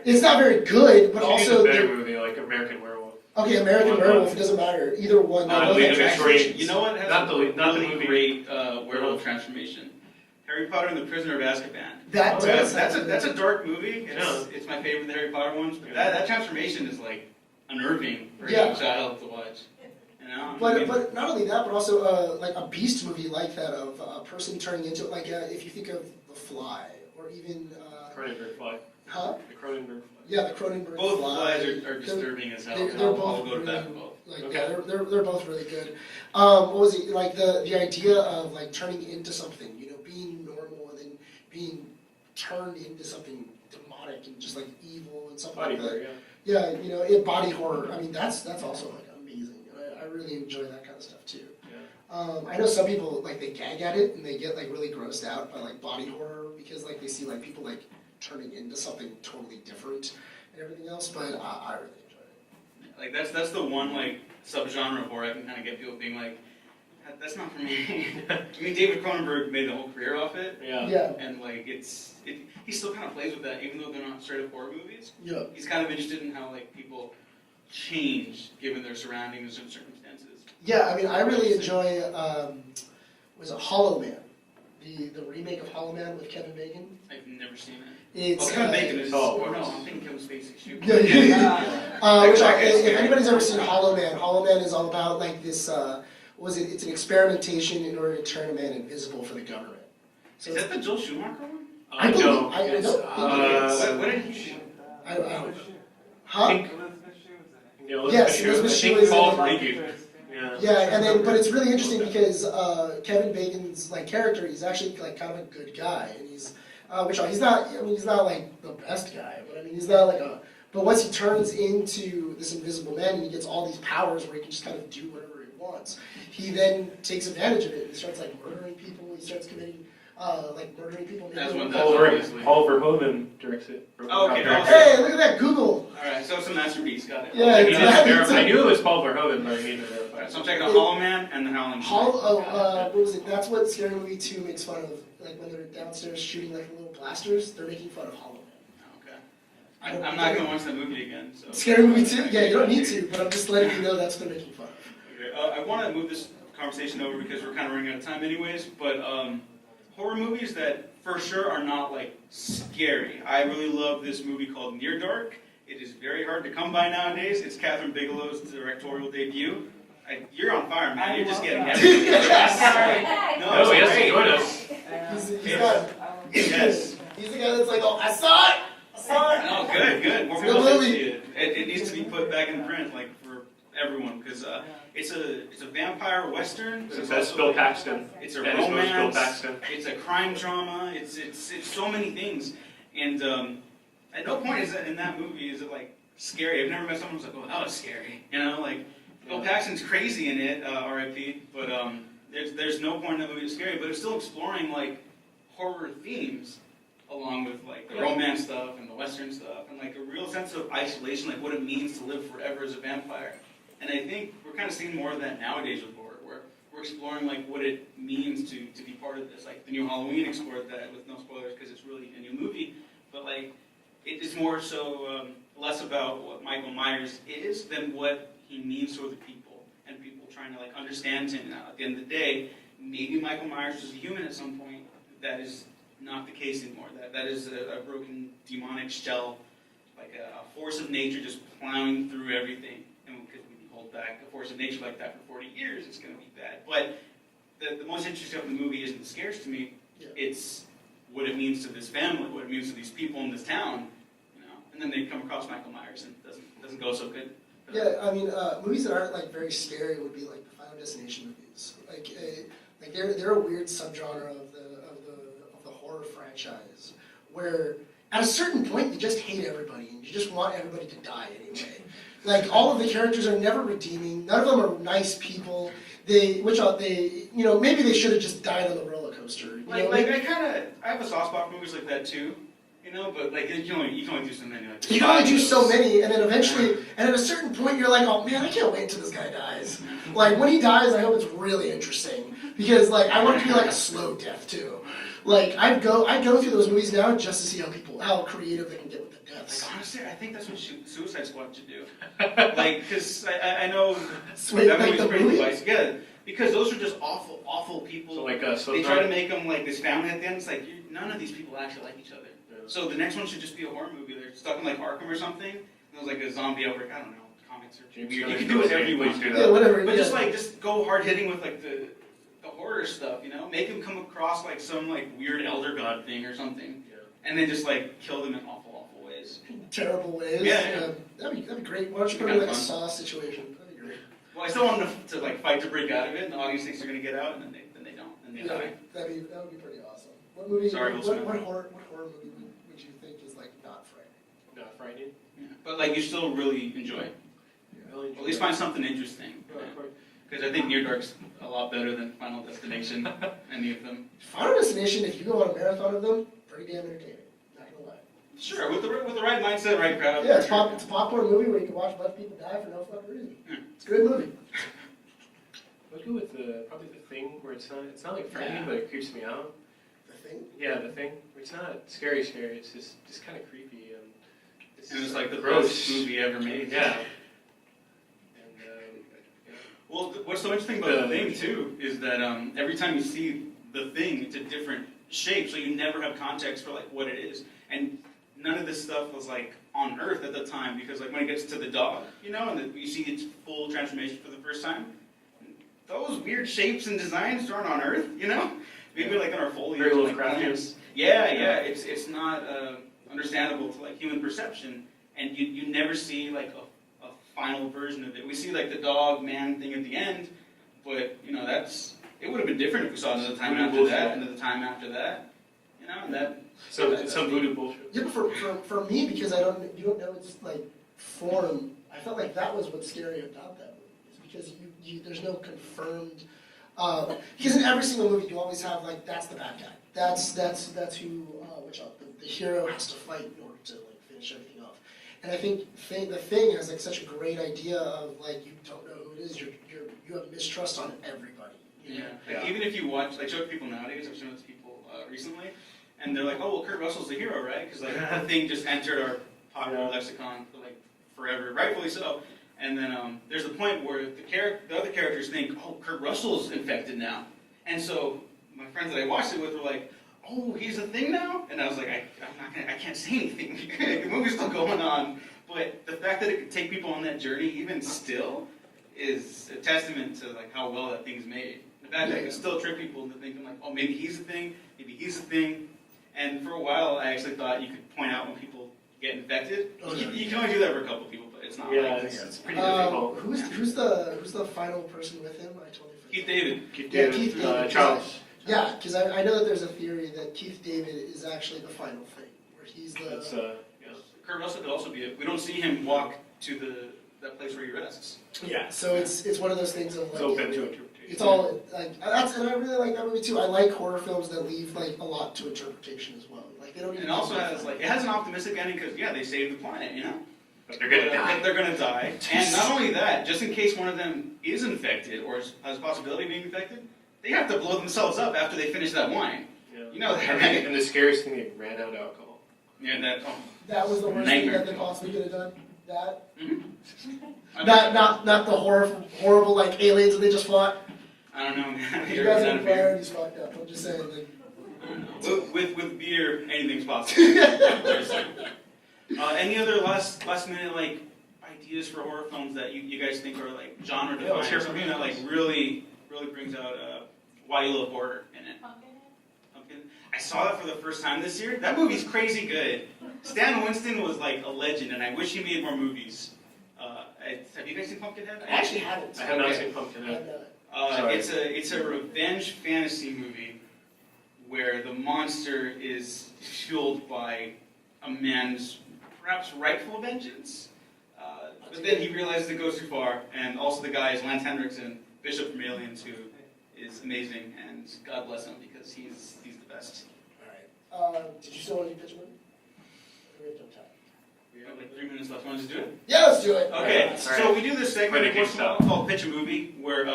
it's not very good, but also a better movie like American Werewolf. Okay, American Werewolf, it doesn't matter. Either one. League of Extraordinary. You know what has Not the really movie. great werewolf transformation? Harry Potter and the Prisoner of Azkaban. That's a dark movie. It's my favorite of the Harry Potter ones. But that transformation is like unnerving for a young child to watch. You know? But not only that, but also like a beast movie like that of a person turning into like if you think of The Fly or even Cronenberg Fly. Huh? The Cronenberg Fly. Yeah, the Cronenberg Both Fly. flies are disturbing as hell. They're I'll both go to that really, for both. like Okay. they're both really good. What was it like the idea of like turning into something? You know, being normal and then being turned into something demonic and just like evil and something Body like that. horror, Yeah, you know, body horror. I mean, that's also like amazing. I really enjoy that kind of stuff too. yeah. I know some people like they gag at it and they get like really grossed out by like body horror because like they see like people like turning into something totally different and everything else. But I really enjoy it. Like that's the one like subgenre of horror I can kind of get people being like, that's not for me. I mean, David Cronenberg made a whole career off it. Yeah. And like he still kind of plays with that, even though they're not straight up horror movies. Yeah. He's kind of interested in how like people change given their surroundings and circumstances. Yeah, I mean, I really enjoy, was it Hollow Man? The remake of Hollow Man with Kevin Bacon? I've never seen it. It's, Kevin Bacon is, oh, no, I'm thinking Kevin Spacey. Shoot. If anybody's ever seen Hollow Man is all about like this, it's an experimentation in order to turn a man invisible for the government. So Is that the Joel Schumacher one? I believe, don't. I don't think it is. What did he shoot? I don't. Huh? Pink. Yes, Elizabeth Shue is Paul, in it. thank you. Yeah, and then, but it's really interesting because Kevin Bacon's like character, he's actually like kind of a good guy, and he's he's not. I mean, he's not like the best guy, but I mean, he's not like a. But once he turns into this invisible man and he gets all these powers where he can just kind of do whatever he wants, he then takes advantage of it. He starts like murdering people. He starts committing murdering people. That's one Paul obviously. Verhoeven directs it. Oh, okay. Hey, look at that Google. Alright, so it's a masterpiece, got it. Yeah, I needed to exactly. verify. I knew it was Paul Verhoeven, but I needed to verify. Alright, so I'm checking out Hollow Man and The Howling. What was it? That's what Scary Movie 2 makes fun of. Like when they're downstairs shooting like the little blasters, they're making fun of Hollow Man. Okay. I'm not going to watch that movie again. So. Scary Movie 2? Yeah, you don't need to, but I'm just letting you know that's what they're making fun of. Okay, I want to move this conversation over because we're kind of running out of time anyways, but horror movies that for sure are not like scary. I really love this movie called Near Dark. It is very hard to come by nowadays. It's Catherine Bigelow's directorial debut. You're on fire, man. You're just getting everything. No, he has to join us. Yes. He's the guy that's like, oh, I saw it! Oh, good. More people should see it. It needs to be put back in print, like for everyone, because it's a vampire western. But That's Bill Paxton. It's a That is most Bill romance. Paxton. It's a crime drama. It's so many things, and at no point is in that movie is it like scary. I've never met someone who's like, oh, that was scary. You know, like Bill Paxton's crazy in it, R.I.P. But there's no point in that movie that's scary. But it's still exploring like horror themes, along with like the romance stuff and the western stuff, and like a real sense of isolation, like what it means to live forever as a vampire. And I think we're kind of seeing more of that nowadays with horror, where we're exploring like what it means to be part of this. Like the new Halloween explored that with no spoilers because it's really a new movie, but like it's more so less about what Michael Myers is than what he means to other people, and people trying to like understand him. Now, at the end of the day, maybe Michael Myers was a human at some point. That is not the case anymore. That is a broken demonic shell, like a force of nature just plowing through everything. And because we hold back a force of nature like that for 40 years, it's going to be bad. But the most interesting stuff in the movie isn't the scares to me. Yeah. It's what it means to this family, what it means to these people in this town. You know, and then they come across Michael Myers, and it doesn't go so good. Yeah, I mean, movies that aren't like very scary would be like the Final Destination movies. Like they're a weird subgenre of the horror franchise where at a certain point you just hate everybody and you just want everybody to die anyway. Like all of the characters are never redeeming. None of them are nice people. Maybe they should have just died on the roller coaster. I have a soft spot for movies like that too. You know, but like you can only do so many. Like, you can only do so many, and then eventually, and at a certain point, you're like, oh man, I can't wait until this guy dies. Like when he dies, I hope it's really interesting because like I want it to be like a slow death too. Like I go through those movies now just to see how creative they can get with the deaths. Like honestly, I think that's what Suicide Squad should do. Like, because I know Wait, that like movie's the pretty movie? device. Yeah, because those are just awful people. So like they try to make them like this family at the end. It's like none of these people actually like each other. Yeah. So the next one should just be a horror movie. They're stuck in like Arkham or something. And there's like a zombie outbreak. I don't know. Comics are weird. You can do whatever you want. Yeah, whatever. But yeah. just go hard hitting with like the horror stuff, you know? Make him come across like some like weird elder god thing or something. Yeah. And then just like kill them in awful ways. terrible ways. Yeah. That'd be great. Why don't you put it in like a Saw situation? That'd be great. Well, I still want them to like fight to break out of it, and the audience thinks they're gonna get out, and then they don't, and they die. That would be pretty awesome. What movie? Sorry, Will Smith. what horror movie would you think is like not frightening? Not frightening. Yeah. But like you still really enjoy. Really Or at least find something interesting. Because Because I think Near Dark's a lot better than Final Destination, any of them. Final Destination, if you go on a marathon of them, pretty damn entertaining. Not gonna lie. Sure, with the right mindset, right crowd. Yeah, it's a popcorn movie where you can watch a bunch of people die for no fucking reason. It's a great movie. I'd go with probably The Thing, where it's not like frightening, but it creeps me out. The Thing? Yeah, The Thing. It's not scary, it's just kind of creepy. And it's like the gross best movie ever made. Yeah. Well, what's so interesting about The Thing, too, is that every time you see The Thing, it's a different shape, so you never have context for, like, what it is. And none of this stuff was, like, on Earth at the time, because, like, when it gets to the dog, you know, and you see its full transformation for the first time, those weird shapes and designs aren't on Earth, you know? Maybe, like, in our foliage. Very little like, craftiness. Yeah, it's not understandable to, like, human perception, and you never see, like, a final version of it. We see like the dog man thing at the end, but you know it would have been different if we saw another time after that, another time after that, you know, and that. So it's some voodoo bullshit. Yeah, but for me, because you don't know its like form, I felt like that was what's scary about that movie, is because there's no confirmed. Because in every single movie, you always have like that's the bad guy. That's who the hero has to fight in order to like finish everything off. And I think The Thing has like such a great idea of like you don't know who it is. You have mistrust on everybody. You know? Yeah. Like, even if you watch, like, show people nowadays, I've shown it to people recently, and they're like, "Oh, well, Kurt Russell's the hero, right?" Because like The Thing just entered our popular lexicon for like forever, rightfully so. And then there's the point where the other characters think, "Oh, Kurt Russell's infected now," and so my friends that I watched it with were like, "Oh, he's a thing now?" And I was like, I can't say anything. The movie's still going on. But the fact that it could take people on that journey, even still, is a testament to like how well that thing's made. The fact that it can still trick people into thinking like, oh, maybe he's a thing, maybe he's a thing. And for a while, I actually thought you could point out when people get infected. You can only do that for a couple people, but it's not like it's pretty difficult. Who's the final person with him? I totally forgot. Keith David. Keith David. Charles. Yeah, because I know that there's a theory that Keith David is actually the final thing, where he's the. Kurt Russell could also be it. We don't see him walk to that place where he rests. Yeah, so it's one of those things of like. It's open to interpretation. It's all like and I really like that movie too. I like horror films that leave like a lot to interpretation as well. Like they don't. And it also has like it has an optimistic ending because they saved the planet, you know. But they're gonna die. They're gonna die, and not only that, just in case one of them is infected or has a possibility of being infected, they have to blow themselves up after they finish that wine. Yeah. You know that, right? And the scariest thing, they ran out of alcohol. Yeah, that was the worst thing nightmare. that they possibly could have done. That. Mm-hmm. Not the horrible like aliens that they just fought. I don't know, man. You guys have priorities fucked up. I'm just saying. Like, with beer, anything's possible. Any other last minute like ideas for horror films that you guys think are like genre defining, or something that like really brings out why you love horror in it? Pumpkin. I saw that for the first time this year. That movie's crazy good. Stan Winston was like a legend, and I wish he made more movies. Have you guys seen Pumpkinhead? I actually haven't. I have not seen Pumpkinhead. It's a revenge fantasy movie where the monster is fueled by a man's perhaps rightful vengeance, but then he realizes it goes too far. And also the guy is Lance Henriksen, Bishop from Aliens, who is amazing, and God bless him because he's the best. All right. Did you still want to do pitch movie? We have like 3 minutes left. Want to just do it? Yeah, let's do it. Okay, so we do this segment Ready, once in a while called Pitch a Movie, where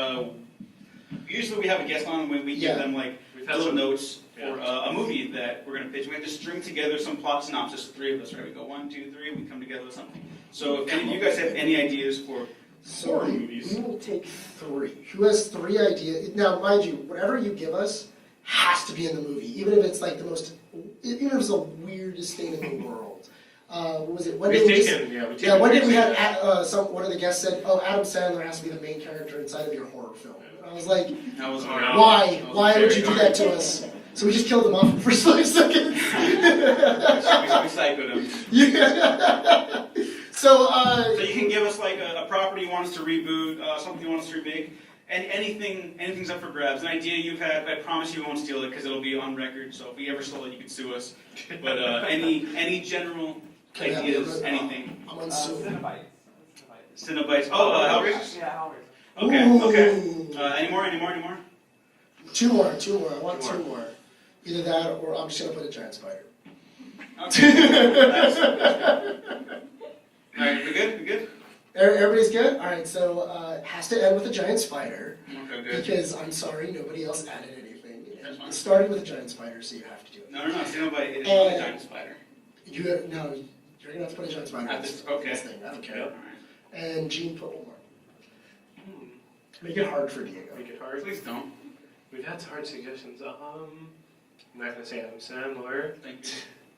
usually we have a guest on when we give them like little notes for a movie that we're going to pitch. We have to string together some plot synopsis, the 3 of us, right? We go 1, 2, 3, we come together with something. So if any of you guys have any ideas for horror movies. We will take 3. Who has 3 ideas? Now, mind you, whatever you give us has to be in the movie, even if it's like even if it's the weirdest thing in the world. What was it? One day we had one of the guests said, "Oh, Adam Sandler has to be the main character inside of your horror film." And I was like, "Why? Why would you do that to us?" So we just killed him off in the first 5 seconds. We psychoed him. Yeah. So you can give us like a property you want us to reboot, something you want us to remake, and anything's up for grabs. An idea you've had, I promise you won't steal it because it'll be on record. So if we ever stole it, you can sue us. But any general ideas, anything. I'm unsuable. Cinnabites. Oh, Hellraiser. Yeah, Hellraiser. Okay, Ooh. okay. Any more? Two more. I want Two two more. Either that, or I'm just gonna put a giant spider. Okay. Nice. All right, we good? Everybody's good? Alright, so it has to end with a giant spider. Okay, good. Because I'm sorry, nobody else added anything. That's fine. It started with a giant spider, so you have to do it. No, stand up by it is not a giant spider. You're gonna have to put a giant spider At on this- this, okay. this thing. I don't care. All right. And Gene, put one more. Hmm. Make it hard for Diego. Make it hard. Please don't. We've had some hard suggestions. I'm not gonna say Adam Sandler, Thank you.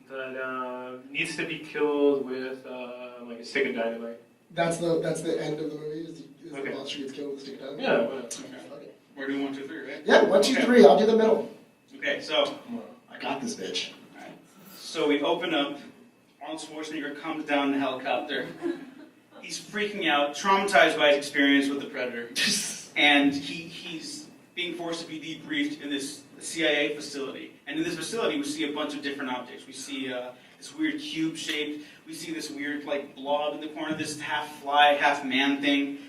but needs to be killed with like a stick of dynamite. That's the end of the movie. Is Okay. the monster gets killed with a stick of dynamite? Yeah. Well, Okay. We're doing 1, 2, 3, right? Yeah, 1, 2, Okay. 3. I'll do the middle. Okay, so I got this bitch. So we open up, Arnold Schwarzenegger comes down in the helicopter. He's freaking out, traumatized by his experience with the Predator. And he's being forced to be debriefed in this CIA facility. And in this facility, we see a bunch of different objects. We see this weird cube shape. We see this weird like blob in the corner, this half fly, half man thing.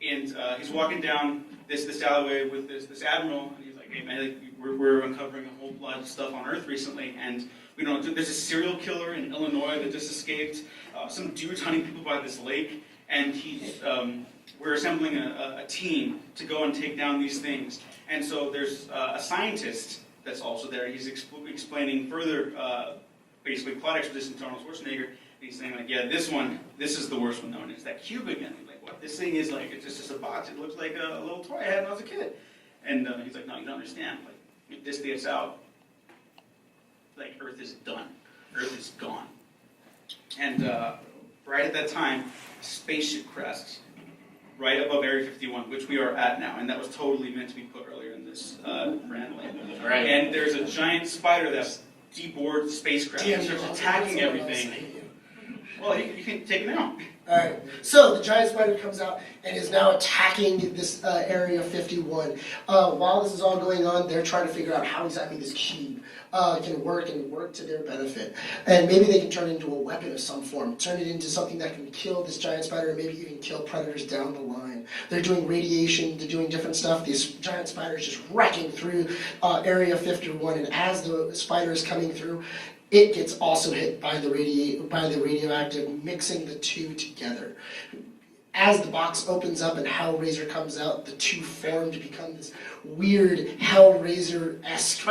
And he's walking down this alleyway with this admiral, and he's like, "Hey man, like, we're uncovering a whole lot of stuff on Earth recently, and we don't know. There's a serial killer in Illinois that just escaped. Some dude's hunting people by this lake, and we're assembling a team to go and take down these things." And so there's a scientist that's also there. He's explaining further, basically plot exposition to Arnold Schwarzenegger. And he's saying like, "Yeah, this is the worst one known. It's that cube again." He's like, "What? This thing is like, it's just a box. It looks like a little toy I had when I was a kid." And he's like, "No, you don't understand. Like, if this gets out, like Earth is done. Earth is gone." And right at that time, a spaceship crashes right above Area 51, which we are at now, and that was totally meant to be put earlier in this random. Right. And there's a giant spider that's deboard the spacecraft. Damn, It starts you're attacking awesome. everything. Well, you can take it out. Alright, so the giant spider comes out and is now attacking this Area 51. While this is all going on, they're trying to figure out how exactly this cube can work to their benefit. And maybe they can turn it into a weapon of some form, turn it into something that can kill this giant spider and maybe even kill predators down the line. They're doing radiation, they're doing different stuff. These giant spiders just wrecking through Area 51, and as the spider is coming through, it gets also hit by the radioactive, mixing the two together. As the box opens up and Hellraiser comes out, the two form to become this weird Hellraiser-esque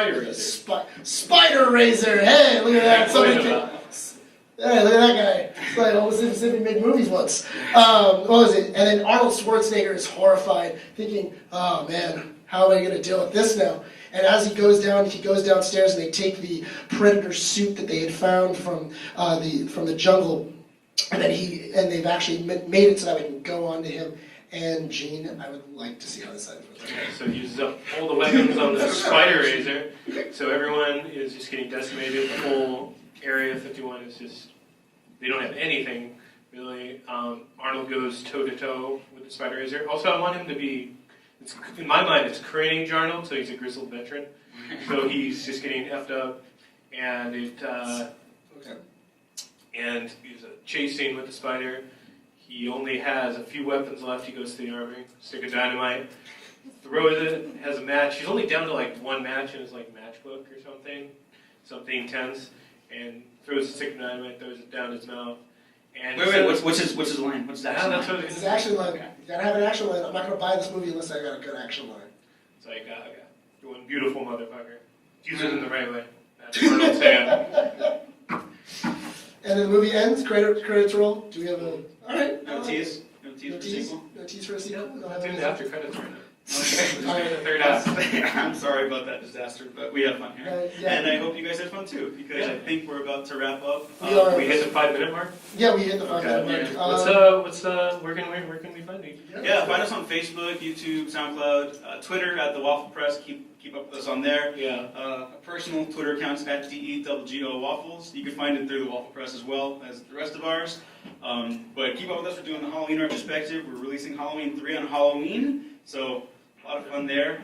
Spider Razor. Hey, look at that! Somebody hey, look at that guy! It's like almost as if he made movies once. What was it? And then Arnold Schwarzenegger is horrified, thinking, "Oh man, how am I going to deal with this now?" And as he goes downstairs, and they take the Predator suit that they had found from the jungle, and they've actually made it so that we can go on to him. And Gene, I would like to see how this ends. Okay, so he uses up all the weapons on the Spider Razor, so everyone is just getting decimated. The whole Area 51 is just, they don't have anything, really. Arnold goes toe-to-toe with the Spider Razor. Also, I want him to be, in my mind, it's Crane Arnold, so he's a grizzled veteran. So he's just getting effed up, and and he's a chase scene with the spider. He only has a few weapons left. He goes to the armory, stick of dynamite, throws it, has a match. He's only down to like one match in his like matchbook or something tense, and throws a stick of dynamite, throws it down his mouth. And Wait, what's his line? What's that? Yeah, that's what It's an action line. You gotta have an action line. I'm not gonna buy this movie unless I got a good action line. It's like, you're one beautiful motherfucker. Use it in the right way. That's Arnold saying. And then the movie ends. Credits roll. Do we have a? All right. No tease? No tease No for tease. sequel? No tease for a sequel. No It's in the after credits right now. Okay. All right. The third act. I'm sorry about that disaster, but we had fun here. Yeah. And I hope you guys had fun too, because Yeah. I think we're about to wrap up. We are. We hit the 5-minute mark. Yeah, we hit the 5 Okay. minute mark. Where can we find you? Yeah, find us on Facebook, YouTube, SoundCloud, Twitter at the Waffle Press. Keep up with us on there. Yeah. A personal Twitter account's at DEWGO Waffles. You can find it through the Waffle Press as well as the rest of ours. But keep up with us. We're doing the Halloween retrospective. We're releasing Halloween 3 on Halloween, so a lot of fun there.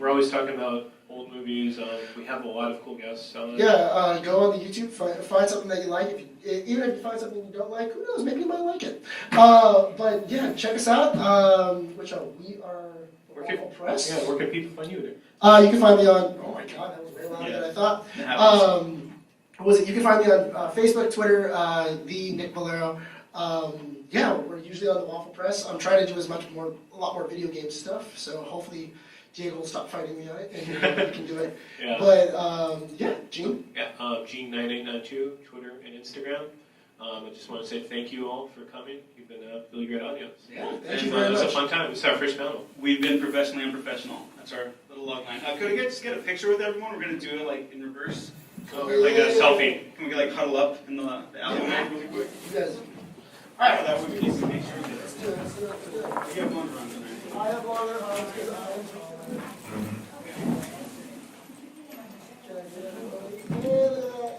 We're always talking about old movies. We have a lot of cool guests on it. Yeah, go on the YouTube, find something that you like. If you even if you find something you don't like, who knows, maybe you might like it. But yeah, check us out. We are Waffle Press. Yeah, where can people find you? You can find me on, oh my god, that was way louder than I thought. You can find me on Facebook, Twitter, the Nick Valero. Yeah, we're usually on the Waffle Press. I'm trying to do a lot more video game stuff, so hopefully Diego will stop fighting me on it and we can do it. Yeah. But yeah, Gene? Yeah, Gene9892, Twitter and Instagram. I just want to say thank you all for coming. You've been a really great audience. Yeah, thank you very It was much. a fun time. This is our first panel. We've been professionally unprofessional. That's our little log line. Could we just get a picture with everyone? We're going to do it like in reverse. Oh, like a selfie. Can we like huddle up in the alleyway really quick? You guys. Alright, that would be easy to make sure we Let's do it. You have one run tonight. I have longer arms because I am taller. Can I get everybody?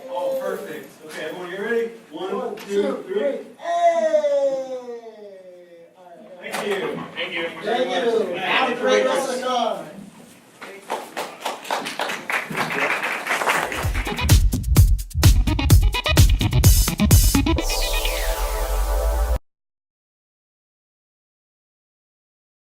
Oh, perfect. Okay, everyone, you ready? One, two, three. Hey! Thank you. Thank you. Thank you. Have a great rest of the